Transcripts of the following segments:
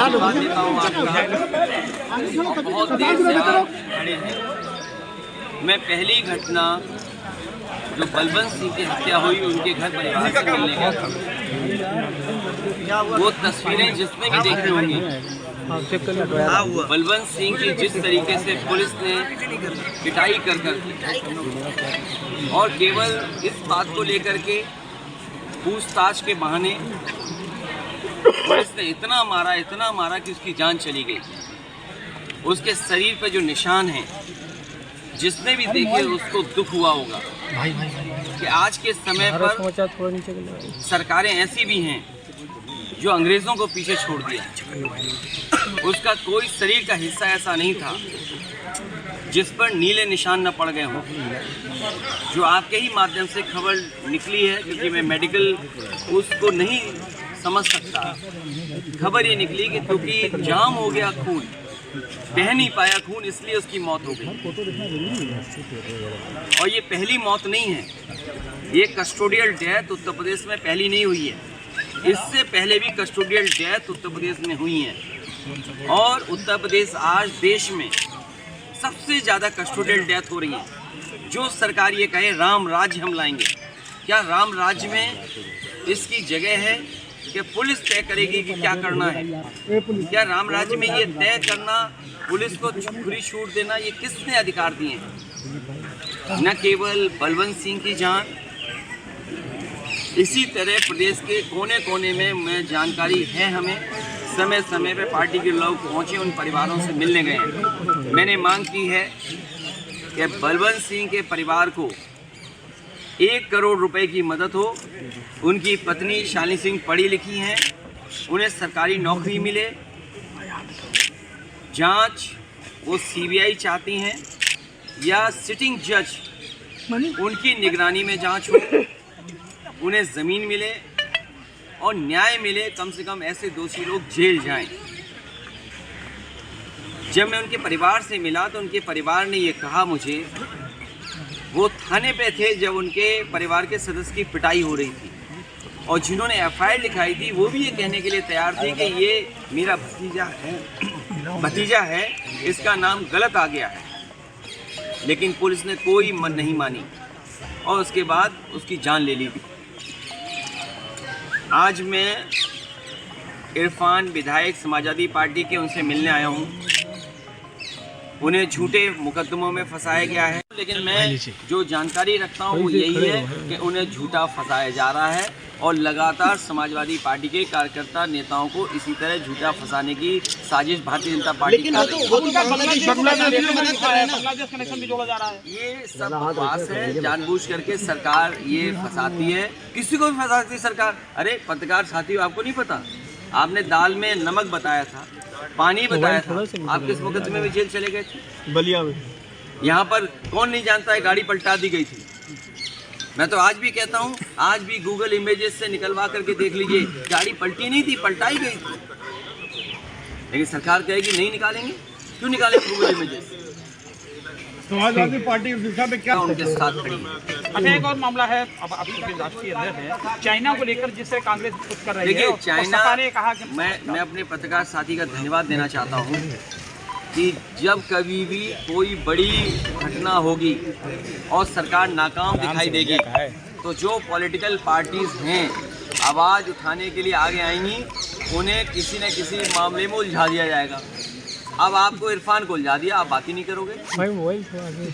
धन्यवाद देता हूँ आपका। बहुत देर से आप खड़े हैं। मैं पहली घटना जो बलवंत सिंह की हत्या हुई उनके घर परिवार से मिलने गया था। वो तस्वीरें जिसमें भी देखी होंगी, बलवंत सिंह की जिस तरीके से पुलिस ने पिटाई कर और केवल इस बात को लेकर के पूछताछ के बहाने पुलिस ने इतना मारा कि उसकी जान चली गई। उसके शरीर पर जो निशान हैं, जिसने भी देखे उसको दुख हुआ होगा कि आज के समय पर सरकारें ऐसी भी हैं जो अंग्रेज़ों को पीछे छोड़ दिया। उसका कोई शरीर का हिस्सा ऐसा नहीं था जिस पर नीले निशान न पड़ गए हों। जो आपके ही माध्यम से खबर निकली है, क्योंकि मैं मेडिकल उसको नहीं समझ सकता, खबर ये निकली कि क्योंकि जाम हो गया खून, बह नहीं पाया खून, इसलिए उसकी मौत हो गई। और ये पहली मौत नहीं है, ये कस्टोडियल डेथ उत्तर प्रदेश में पहली नहीं हुई है। इससे पहले भी कस्टोडियल डेथ उत्तर प्रदेश में हुई है। और उत्तर प्रदेश आज देश में सबसे ज़्यादा कस्टोडियल डेथ हो रही है। जो सरकार ये कहे राम राज्य हम लाएंगे, क्या राम राज्य में इसकी जगह है कि पुलिस तय करेगी कि क्या करना है? क्या राम राज्य में ये तय करना, पुलिस को खुली छूट देना, ये किसने अधिकार दिए हैं? न केवल बलवंत सिंह की जान, इसी तरह प्रदेश के कोने कोने में जानकारी है हमें, समय समय पे पार्टी के लोग पहुंचे, उन परिवारों से मिलने गए हैं। मैंने मांग की है कि बलवंत सिंह के परिवार को 1 करोड़ रुपए की मदद हो। उनकी पत्नी शालिनी सिंह पढ़ी लिखी हैं, उन्हें सरकारी नौकरी मिले। जांच वो सीबीआई चाहती हैं या सिटिंग जज उनकी निगरानी में जांच हो, उन्हें ज़मीन मिले और न्याय मिले। कम से कम ऐसे दोषी लोग जेल जाएं। जब मैं उनके परिवार से मिला तो उनके परिवार ने ये कहा मुझे, वो थाने पे थे जब उनके परिवार के सदस्य की पिटाई हो रही थी, और जिन्होंने एफआईआर लिखाई थी वो भी ये कहने के लिए तैयार थे कि ये मेरा भतीजा है, इसका नाम गलत आ गया है। लेकिन पुलिस ने कोई मन नहीं मानी और उसके बाद उसकी जान ले ली थी। आज मैं इरफान विधायक समाजवादी पार्टी के उनसे मिलने आया हूँ। उन्हें झूठे मुकदमों में फंसाया गया है, लेकिन मैं जो जानकारी रखता हूँ वो यही है कि उन्हें झूठा फंसाया जा रहा है और लगातार समाजवादी पार्टी के कार्यकर्ता नेताओं को इसी तरह झूठा फंसाने की साजिश भारतीय जनता पार्टी कर रही है। ये सब बकवास है, जानबूझ करके सरकार ये फंसाती है, किसी को भी फंसाती है सरकार। अरे पत्रकार साथियों, आपको नहीं पता, आपने दाल में नमक बताया था, पानी बताया था, आप किस मुकदमे में जेल चले गए थे? बलिया में। यहाँ पर कौन नहीं जानता है गाड़ी पलटा दी गई थी। मैं तो आज भी कहता हूँ, आज भी गूगल इमेजेस से निकलवा करके देख लीजिए, गाड़ी पलटी नहीं थी, पलटाई गई थी। लेकिन सरकार कहेगी नहीं निकालेंगे। क्यों निकालेंगे गूगल इमेजेस? समाजवादी पार्टी दिशा में क्या उनके साथ खड़ी है। अच्छा, एक और मामला है, अब आपके राष्ट्रीय अध्यक्ष है, चाइना को लेकर जिससे कांग्रेस कुछ कर रही है। देखिए, चाइना ने कहा कि मैं अपने पत्रकार साथी का धन्यवाद देना चाहता हूँ कि जब कभी भी कोई बड़ी घटना होगी और सरकार नाकाम दिखाई देगी तो जो पॉलिटिकल पार्टीज हैं आवाज़ उठाने के लिए आगे आएंगी, उन्हें किसी न किसी मामले में उलझा दिया जाएगा। अब आपको इरफान को उलझा दिया, आप बात ही नहीं करोगे।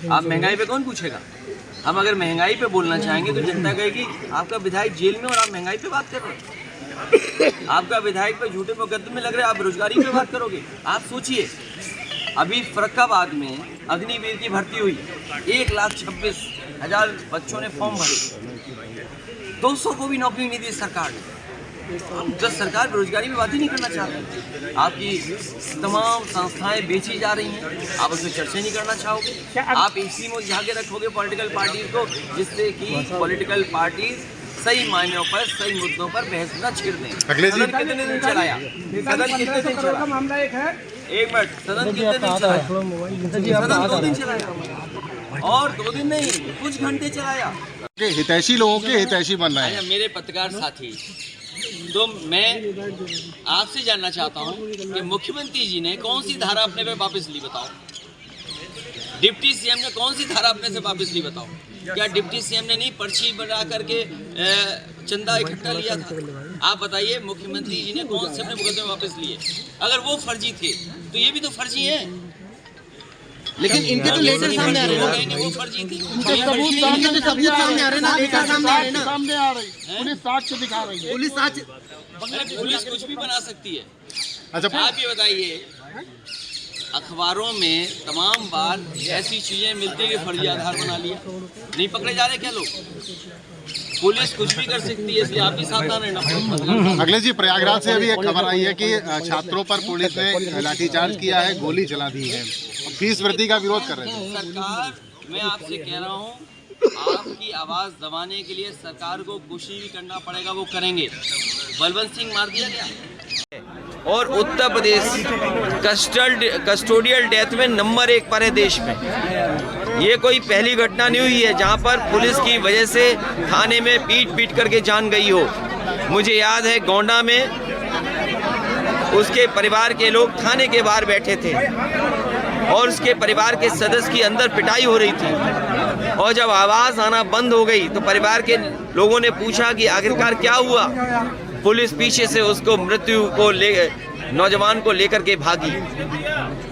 आप महंगाई पे कौन पूछेगा? हम अगर महंगाई पे बोलना चाहेंगे तो जनता कहेगी आपका विधायक जेल में और आप महंगाई पे बात कर रहे हैं। आपका विधायक पे झूठे मुकदमे लग रहे हैं, आप रोजगारी पे बात करोगे। आप सोचिए, अभी फर्रुखाबाद में अग्निवीर की भर्ती हुई, 1,26,000 बच्चों ने फॉर्म भरे, 200 को भी नौकरी नहीं दी सरकार ने। जब सरकार बेरोजगारी में बात ही नहीं करना चाहती, आपकी तमाम संस्थाएं बेची जा रही हैं, आप उसमें चर्चा नहीं करना चाहोगे। आप इसी में उलझा के रखोगे पॉलिटिकल पार्टीज को, जिससे कि पॉलिटिकल पार्टीज सही मायनों पर, सही मुद्दों पर बहस न छिड़ दें। सदन कितने दिन चलाया? सदन कितने दिन चला? मामला एक है, एक मिनट, सदन कितने दिन चलाया? सदन 2 दिन चलाया, और 2 दिन नहीं, कुछ घंटे चलाया। हितैषी लोगों के हितैषी बन रहे हैं। मेरे पत्रकार साथी तो मैं आपसे जानना चाहता हूं कि मुख्यमंत्री जी ने कौन सी धारा अपने पे वापस ली, बताओ। डिप्टी सीएम ने कौन सी धारा अपने से वापस ली, बताओ। क्या डिप्टी सीएम ने नहीं पर्ची बना करके चंदा इकट्ठा लिया था? आप बताइए, मुख्यमंत्री जी ने कौन से अपने मुकदमे वापस लिए? अगर वो फर्जी थे तो ये भी तो फर्जी है। लेकिन इनके तो लेटर सामने आ रहे हैं ना, वो फर्जी थे। सबूत सामने आ रहे हैं ना, लेटर सामने आ रहे हैं ना, सामने आ रही है, पुलिस साक्ष्य दिखा रही है। पुलिस साक्ष्य। पुलिस कुछ भी बना सकती है। अच्छा, आप ये बताइए, अखबारों में तमाम बार ऐसी चीजें मिलती है कि फर्जी आधार बना लिया, नहीं पकड़े जा रहे क्या लोग? पुलिस कुछ भी कर सकती है, इसलिए आप भी सावधान रहना। अखिलेश जी, प्रयागराज से अभी एक खबर आई है कि छात्रों पर पुलिस ने लाठीचार्ज किया है, गोली चला दी है, फीस वृद्धि का विरोध कर रहे हैं। सरकार, मैं आपसे कह रहा हूँ, आपकी आवाज दबाने के लिए सरकार को कुछ भी करना पड़ेगा, वो करेंगे। बलवंत सिंह मार दिया गया, और उत्तर प्रदेश कस्टोडियल डेथ में नंबर 1 पर है देश में। ये कोई पहली घटना नहीं हुई है जहां पर पुलिस की वजह से थाने में पीट करके जान गई हो। मुझे याद है गोंडा में उसके परिवार के लोग थाने के बाहर बैठे थे और उसके परिवार के सदस्य की अंदर पिटाई हो रही थी, और जब आवाज़ आना बंद हो गई तो परिवार के लोगों ने पूछा कि आखिरकार क्या हुआ। पुलिस पीछे से उसको नौजवान को लेकर के भागी,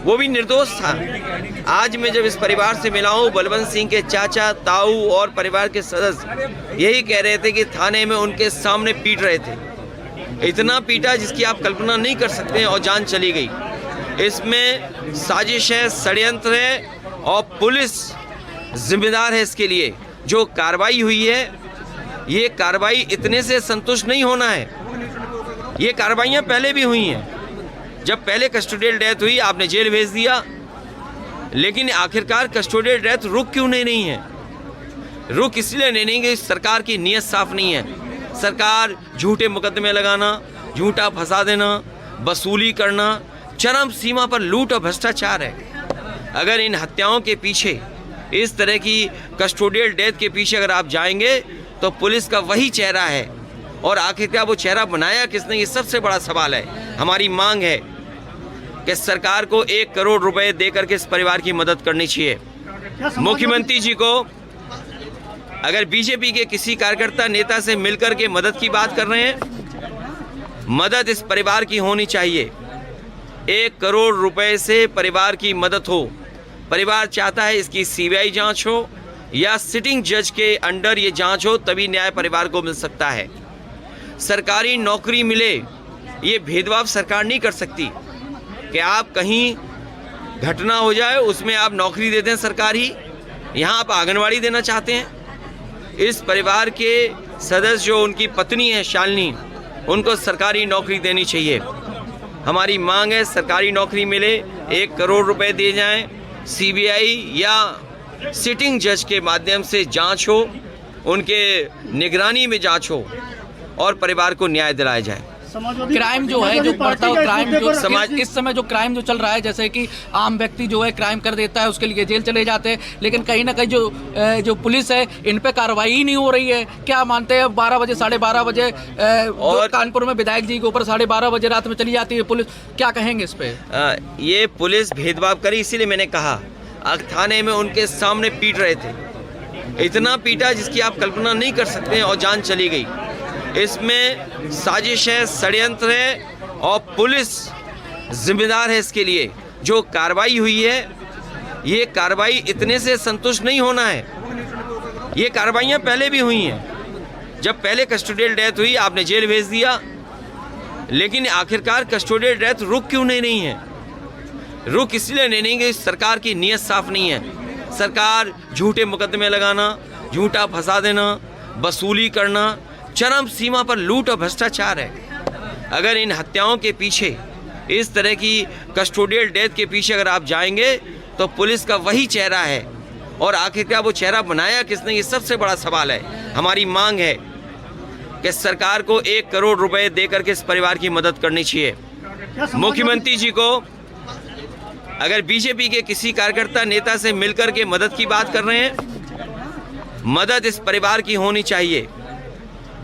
वो भी निर्दोष था। आज मैं जब इस परिवार से मिला हूँ, बलवंत सिंह के चाचा, ताऊ और परिवार के सदस्य यही कह रहे थे कि थाने में उनके सामने पीट रहे थे। इतना पीटा जिसकी आप कल्पना नहीं कर सकते, और जान चली गई। इसमें साजिश है, षड्यंत्र है, और पुलिस जिम्मेदार है इसके लिए। जो कार्रवाई हुई है, ये कार्रवाई इतने से संतुष्ट नहीं होना है। ये कार्रवाइयाँ पहले भी हुई हैं। जब पहले कस्टोडियल डेथ हुई, आपने जेल भेज दिया, लेकिन आखिरकार कस्टोडियल डेथ रुक क्यों नहीं है? रुक इसलिए नहीं कि सरकार की नीयत साफ नहीं है। सरकार झूठे मुकदमे लगाना, झूठा फंसा देना, वसूली करना, चरम सीमा पर लूट और भ्रष्टाचार है। अगर इन हत्याओं के पीछे, इस तरह की कस्टोडियल डेथ के पीछे अगर आप जाएंगे तो पुलिस का वही चेहरा है, और आखिरकार वो चेहरा बनाया किसने, ये सबसे बड़ा सवाल है। हमारी मांग है कि सरकार को 1 करोड़ रुपए देकर के इस परिवार की मदद करनी चाहिए। मुख्यमंत्री जी को, अगर बीजेपी के किसी कार्यकर्ता नेता से मिलकर के मदद की बात कर रहे हैं, मदद इस परिवार की होनी चाहिए। 1 करोड़ रुपए से परिवार की मदद हो। परिवार चाहता है इसकी सीबीआई जांच हो या सिटिंग जज के अंडर ये जांच हो, तभी न्याय परिवार को मिल सकता है। सरकारी नौकरी मिले, ये भेदभाव सरकार नहीं कर सकती कि आप कहीं घटना हो जाए उसमें आप नौकरी दे दें सरकारी, यहाँ आप आंगनवाड़ी देना चाहते हैं। इस परिवार के सदस्य जो उनकी पत्नी है शालिनी, उनको सरकारी नौकरी देनी चाहिए। हमारी मांग है सरकारी नौकरी मिले, 1 करोड़ रुपए दिए जाएं, सीबीआई या सिटिंग जज के माध्यम से जांच हो, उनके निगरानी में जांच हो, और परिवार को न्याय दिलाया जाए। क्राइम जो है, जो बढ़ता हुआ क्राइम जो समाज, इस समय जो क्राइम जो चल रहा है, जैसे कि आम व्यक्ति जो है क्राइम कर देता है, उसके लिए जेल चले जाते हैं, लेकिन कहीं ना कहीं जो पुलिस है, इन पे कार्रवाई ही नहीं हो रही है। क्या मानते हैं, 12 बजे 12:30 बजे और कानपुर में विधायक जी के ऊपर 12:30 बजे रात में चली जाती है पुलिस, क्या कहेंगे इस पे? ये पुलिस भेदभाव करी, इसीलिए मैंने कहा थाने में उनके सामने पीट रहे थे। इतना पीटा जिसकी आप कल्पना नहीं कर सकते, और जान चली गई। इसमें साजिश है, षड्यंत्र है, और पुलिस जिम्मेदार है इसके लिए। जो कार्रवाई हुई है, ये कार्रवाई इतने से संतुष्ट नहीं होना है। ये कार्रवाइयाँ पहले भी हुई हैं। जब पहले कस्टोडियल डेथ हुई, आपने जेल भेज दिया, लेकिन आखिरकार कस्टोडियल डेथ रुक क्यों नहीं है? रुक इसलिए नहीं कि सरकार की नीयत साफ नहीं है। सरकार झूठे मुकदमे लगाना, झूठा फंसा देना, वसूली करना, चरम सीमा पर लूट और भ्रष्टाचार है। अगर इन हत्याओं के पीछे, इस तरह की कस्टोडियल डेथ के पीछे अगर आप जाएंगे तो पुलिस का वही चेहरा है, और आखिरकार वो चेहरा बनाया किसने, ये सबसे बड़ा सवाल है। हमारी मांग है कि सरकार को 1 करोड़ रुपए देकर के इस परिवार की मदद करनी चाहिए। मुख्यमंत्री जी को, अगर बीजेपी के किसी कार्यकर्ता नेता से मिलकर के मदद की बात कर रहे हैं, मदद इस परिवार की होनी चाहिए।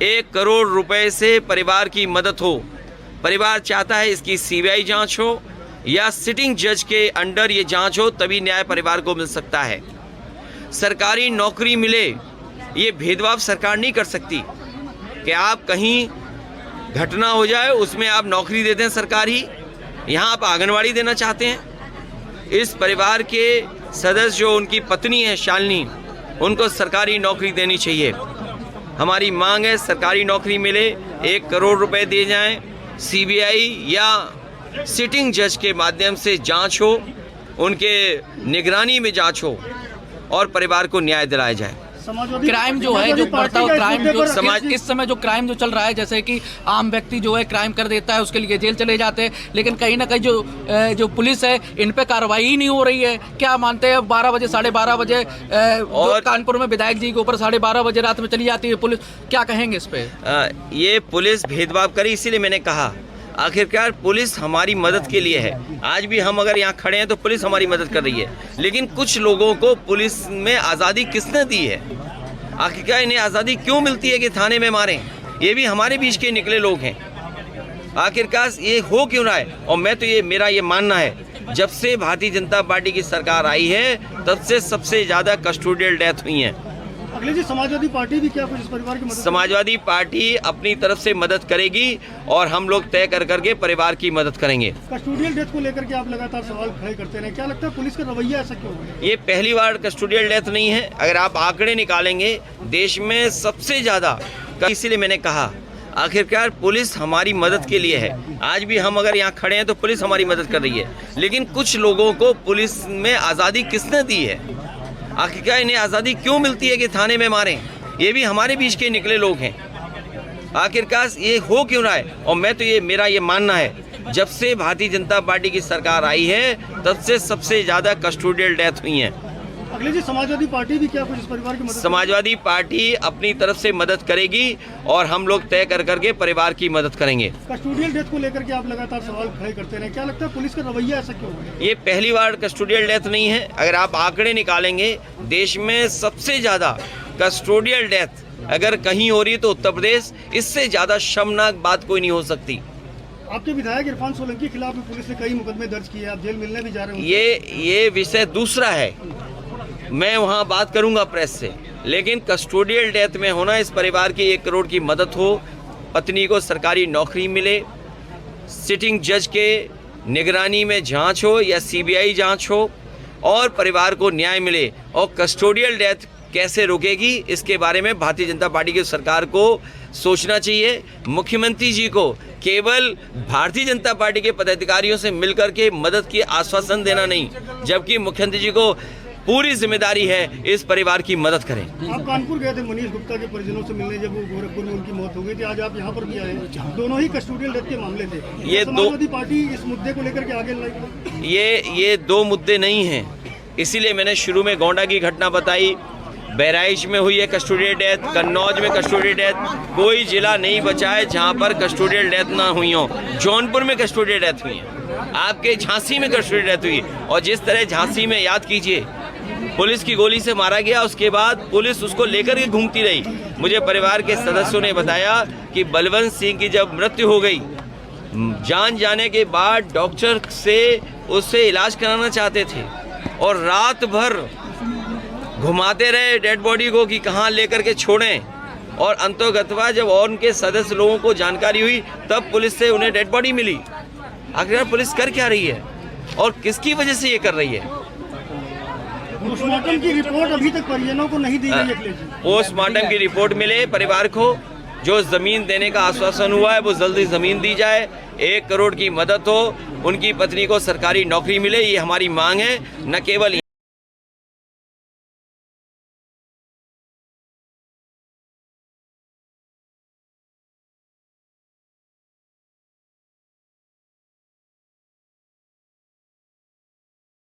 1 करोड़ रुपए से परिवार की मदद हो। परिवार चाहता है इसकी सीबीआई जांच हो या सिटिंग जज के अंडर ये जांच हो, तभी न्याय परिवार को मिल सकता है। सरकारी नौकरी मिले, ये भेदभाव सरकार नहीं कर सकती कि आप कहीं घटना हो जाए उसमें आप नौकरी देते हैं सरकारी, यहाँ आप आंगनवाड़ी देना चाहते हैं। इस परिवार के सदस्य जो उनकी पत्नी है शालिनी, उनको सरकारी नौकरी देनी चाहिए। हमारी मांग है सरकारी नौकरी मिले, 1 करोड़ रुपए दिए जाएं, सीबीआई या सिटिंग जज के माध्यम से जांच हो, उनके निगरानी में जांच हो और परिवार को न्याय दिलाया जाए। क्राइम जो है, जो बढ़ता हुआ क्राइम जो समाज इस समय जो क्राइम जो चल रहा है, जैसे कि आम व्यक्ति जो है क्राइम कर देता है उसके लिए जेल चले जाते हैं, लेकिन कहीं ना कहीं जो पुलिस है इन पे कार्रवाई ही नहीं हो रही है। क्या मानते हैं 12 बजे 12:30 बजे और कानपुर में विधायक जी के ऊपर 12:30 बजे रात में चली जाती है पुलिस, क्या कहेंगे इस पे? ये पुलिस भेदभाव करी, इसीलिए मैंने कहा आखिरकार पुलिस हमारी मदद के लिए है। आज भी हम अगर यहाँ खड़े हैं तो पुलिस हमारी मदद कर रही है, लेकिन कुछ लोगों को पुलिस में आज़ादी किसने दी है? आखिरकार इन्हें आज़ादी क्यों मिलती है कि थाने में मारें? ये भी हमारे बीच के निकले लोग हैं। आखिरकार ये हो क्यों रहा है? और मैं तो मेरा ये मानना है, जब से भारतीय जनता पार्टी की सरकार आई है तब से सबसे ज़्यादा कस्टोडियल डेथ हुई हैं। अखिलेश जी, समाजवादी पार्टी भी क्या कुछ इस परिवार की मदद? समाजवादी पार्टी अपनी तरफ से मदद करेगी और हम लोग तय कर करके परिवार की मदद करेंगे। कस्टोडियल डेथ को लेकर के आप लगातार सवाल खड़े करते रहे, क्या लगता है पुलिस का रवैया ऐसा क्यों है? ये पहली बार कस्टोडियल डेथ नहीं है। अगर आप आंकड़े निकालेंगे देश में सबसे ज़्यादा, इसीलिए मैंने कहा आखिरकार पुलिस हमारी मदद के लिए है। आज भी हम अगर यहाँ खड़े हैं तो पुलिस हमारी मदद कर रही है, लेकिन कुछ लोगों को पुलिस में आज़ादी किसने दी है? आखिरकार इन्हें आज़ादी क्यों मिलती है कि थाने में मारें? ये भी हमारे बीच के निकले लोग हैं। आखिरकार ये हो क्यों रहा है? और मैं तो मेरा ये मानना है, जब से भारतीय जनता पार्टी की सरकार आई है तब से सबसे ज़्यादा कस्टोडियल डेथ हुई हैं। अखिलेश जी, समाजवादी पार्टी भी क्या कुछ इस परिवार की मदद? समाजवादी पार्टी अपनी तरफ से मदद करेगी और हम लोग तय कर करके परिवार की मदद करेंगे। कस्टोडियल डेथ को लेकर के आप लगातार सवाल खड़े करते रहे, क्या लगता है पुलिस का रवैया ऐसा क्यों है? ये पहली बार कस्टोडियल डेथ नहीं है। अगर आप आंकड़े निकालेंगे देश में सबसे ज़्यादा कस्टोडियल डेथ अगर कहीं हो रही है तो उत्तर प्रदेश। इससे ज़्यादा शर्मनाक बात कोई नहीं हो सकती। आपके विधायक इरफान सोलंकी के खिलाफ भी पुलिस ने कई मुकदमे दर्ज किए, आप जेल मिलने भी जा रहे हैं। ये विषय दूसरा है, मैं वहाँ बात करूँगा प्रेस से, लेकिन कस्टोडियल डेथ में होना, इस परिवार की 1 करोड़ की मदद हो, पत्नी को सरकारी नौकरी मिले, सिटिंग जज के निगरानी में जांच हो या सीबीआई जांच हो और परिवार को न्याय मिले। और कस्टोडियल डेथ कैसे रुकेगी, इसके बारे में भारतीय जनता पार्टी की सरकार को सोचना चाहिए। मुख्यमंत्री जी को केवल भारतीय जनता पार्टी के पदाधिकारियों से मिलकर के मदद की आश्वासन देना नहीं, जबकि मुख्यमंत्री जी को पूरी जिम्मेदारी है इस परिवार की मदद करें। आप कानपुर गए थे मनीष गुप्ता के परिजनों से मिलने, जब वो गोरखपुर में उनकी मौत हो गई थी, आज आप यहाँ पर भी आए, दोनों ही कस्टोडियल डेथ के मामले थे। ये समाजवादी पार्टी इस मुद्दे को लेकर के आगे लाई? ये 2 मुद्दे नहीं हैं, इसीलिए मैंने शुरू में गोंडा की घटना बताई, बहराइच में हुई है कस्टोडियल डेथ, कन्नौज में कस्टोडियल डेथ। कोई जिला नहीं बचा है जहाँ पर कस्टोडियल डेथ ना हुई हो। जौनपुर में कस्टोडियल डेथ हुई है, आपके झांसी में कस्टोडियल डेथ हुई, और जिस तरह झांसी में याद कीजिए पुलिस की गोली से मारा गया, उसके बाद पुलिस उसको लेकर के घूमती रही। मुझे परिवार के सदस्यों ने बताया कि बलवंत सिंह की जब मृत्यु हो गई, जान जाने के बाद डॉक्टर से उससे इलाज कराना चाहते थे और रात भर घुमाते रहे डेड बॉडी को कि कहाँ लेकर के छोड़ें, और अंतोगत्वा जब और उनके सदस्य लोगों को जानकारी हुई तब पुलिस से उन्हें डेड बॉडी मिली। आखिर पुलिस कर क्या रही है और किसकी वजह से ये कर रही है? पोस्टमार्टम की रिपोर्ट अभी तक परिजनों को नहीं दी गई है। पोस्टमार्टम की रिपोर्ट मिले, परिवार को जो ज़मीन देने का आश्वासन हुआ है वो जल्दी ज़मीन दी जाए, 1 करोड़ की मदद हो, उनकी पत्नी को सरकारी नौकरी मिले, ये हमारी मांग है। न केवल